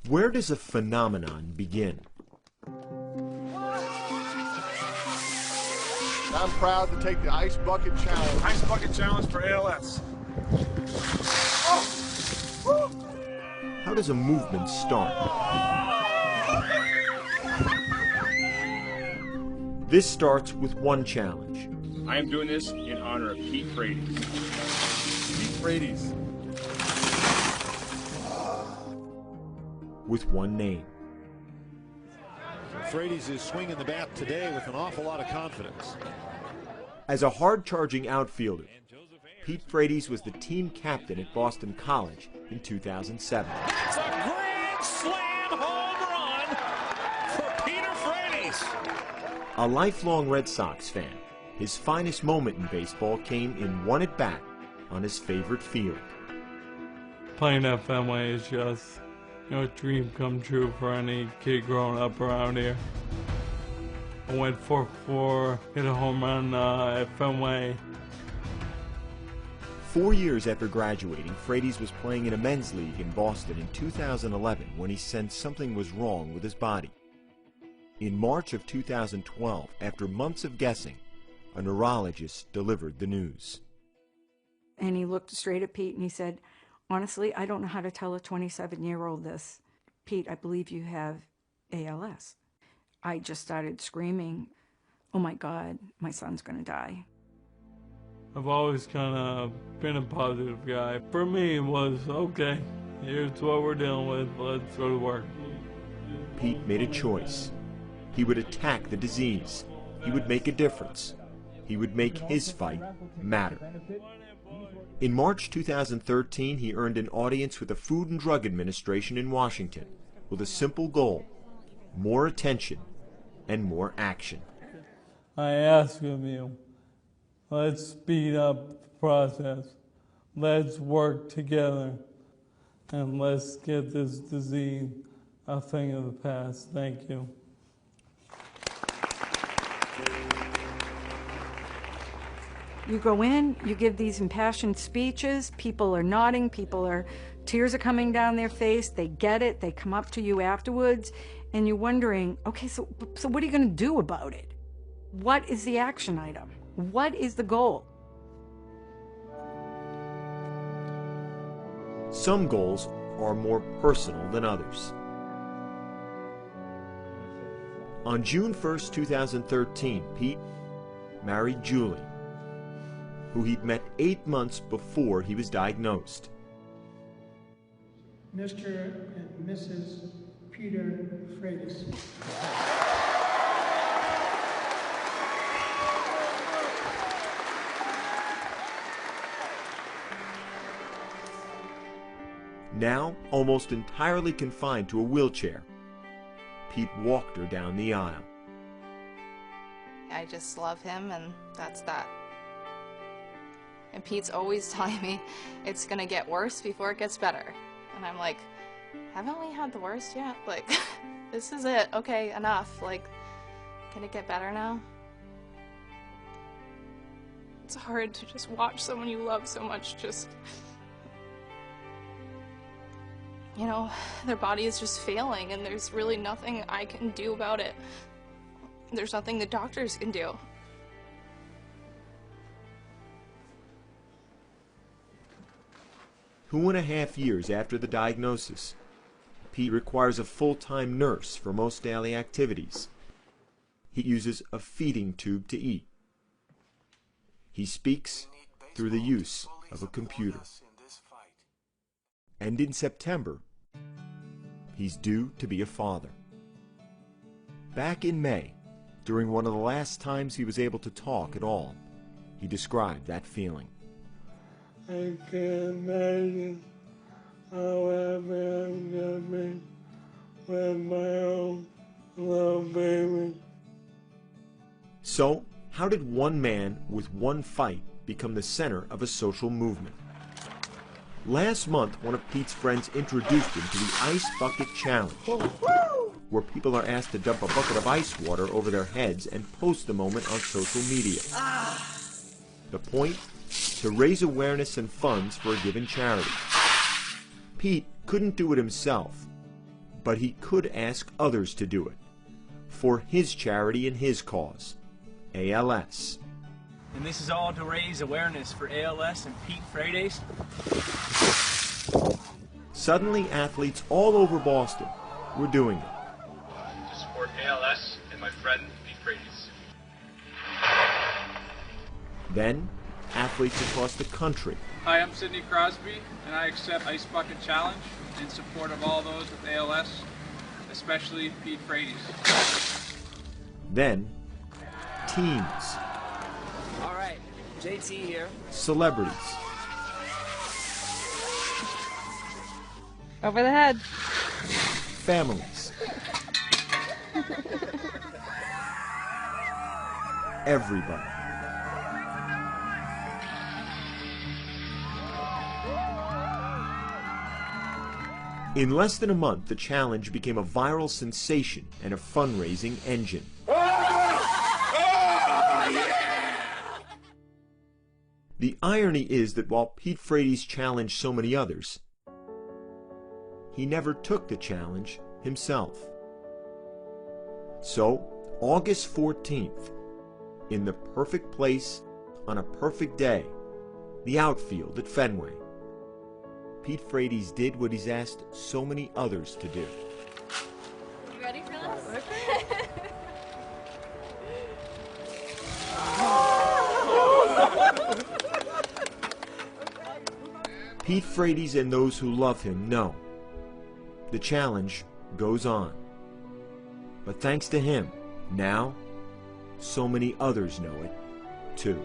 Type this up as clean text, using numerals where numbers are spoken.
Where does a phenomenon begin? I'm proud to take the Ice Bucket Challenge. Ice Bucket Challenge for ALS. How does a movement start? This starts with one challenge. I am doing this in honor of Pete Frates. Pete Frates. With one name. Frates is swinging the bat today with an awful lot of confidence. As a hard-charging outfielder, Pete Frates was the team captain at Boston College in 2007. That's a grand slam home run for Peter Frates. A lifelong Red Sox fan, his finest moment in baseball came in one at-bat on his favorite field. Playing at Fenway is just, a dream come true for any kid growing up around here. I went 4-4, hit a home run at Fenway. 4 years after graduating, Frates was playing in a men's league in Boston in 2011 when he sensed something was wrong with his body. In March of 2012, after months of guessing, a neurologist delivered the news. And he looked straight at Pete and he said, "Honestly, I don't know how to tell a 27-year-old this. Pete, I believe you have ALS." I just started screaming, "Oh my God, my son's going to die." I've always kind of been a positive guy. For me, it was, okay, here's what we're dealing with, let's go to work. Pete made a choice. He would attack the disease. He would make a difference. He would make his fight matter. In March 2013, he earned an audience with the Food and Drug Administration in Washington with a simple goal: more attention and more action. I ask of you, let's speed up the process. Let's work together and let's get this disease a thing of the past. Thank you. You go in, you give these impassioned speeches, people are nodding, tears are coming down their face, they get it, they come up to you afterwards, and you're wondering, okay, so what are you going to do about it? What is the action item? What is the goal? Some goals are more personal than others. On June 1st, 2013, Pete married Julie, who he'd met 8 months before he was diagnosed. Mr. and Mrs. Peter Frates. Now almost entirely confined to a wheelchair, Pete walked her down the aisle. I just love him, and that's that. And Pete's always telling me it's gonna get worse before it gets better. And I'm like, haven't we had the worst yet? Like, this is it. Okay, enough. Like, can it get better now? It's hard to just watch someone you love so much just, you know, their body is just failing and there's really nothing I can do about it. There's nothing the doctors can do. 2.5 years after the diagnosis, Pete requires a full-time nurse for most daily activities. He uses a feeding tube to eat. He speaks through the use of a computer. And in September, he's due to be a father. Back in May, during one of the last times he was able to talk at all, he described that feeling. I can't imagine how happy I'm gonna be with my own little baby. So, how did one man with one fight become the center of a social movement? Last month, one of Pete's friends introduced him to the Ice Bucket Challenge, where people are asked to dump a bucket of ice water over their heads and post the moment on social media. The point? To raise awareness and funds for a given charity. Pete couldn't do it himself, but he could ask others to do it for his charity and his cause, ALS. And this is all to raise awareness for ALS and Pete Frates. Suddenly, athletes all over Boston were doing it. To support ALS and my friend Pete Frates. Then, athletes across the country. Hi, I'm Sidney Crosby, and I accept Ice Bucket Challenge in support of all those with ALS, especially Pete Frates. Then, teams. All right, JT here. Celebrities. Over the head. Families. Everybody. In less than a month, the challenge became a viral sensation and a fundraising engine. The irony is that while Pete Frates challenged so many others, he never took the challenge himself. So, August 14th, in the perfect place, on a perfect day, the outfield at Fenway, Pete Frates did what he's asked so many others to do. You ready for this? Pete Frates and those who love him know the challenge goes on. But thanks to him, now so many others know it too.